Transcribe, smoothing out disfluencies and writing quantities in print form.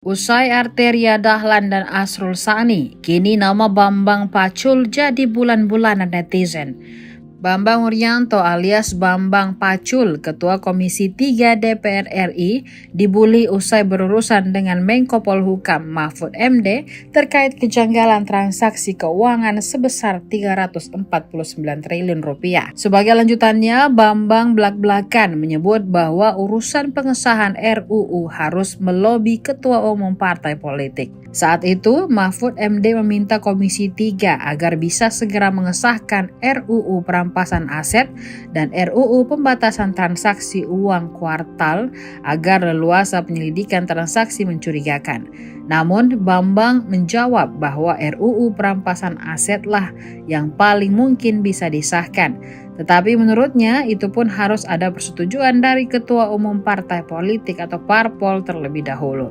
Usai Arteria Dahlan dan Asrul Sani, kini nama Bambang Pacul jadi bulan-bulanan netizen. Bambang Wuryanto alias Bambang Pacul, Ketua Komisi 3 DPR RI, dibully usai berurusan dengan Menko Polhukam Mahfud MD terkait kejanggalan transaksi keuangan sebesar 349 triliun rupiah. Sebagai lanjutannya, Bambang belak-belakan menyebut bahwa urusan pengesahan RUU harus melobi Ketua Umum Partai Politik. Saat itu, Mahfud MD meminta Komisi 3 agar bisa segera mengesahkan RUU perampasan aset dan RUU pembatasan transaksi uang kuartal agar leluasa penyelidikan transaksi mencurigakan. Namun, Bambang menjawab bahwa RUU perampasan asetlah yang paling mungkin bisa disahkan. Tetapi menurutnya itu pun harus ada persetujuan dari Ketua Umum Partai Politik atau Parpol terlebih dahulu.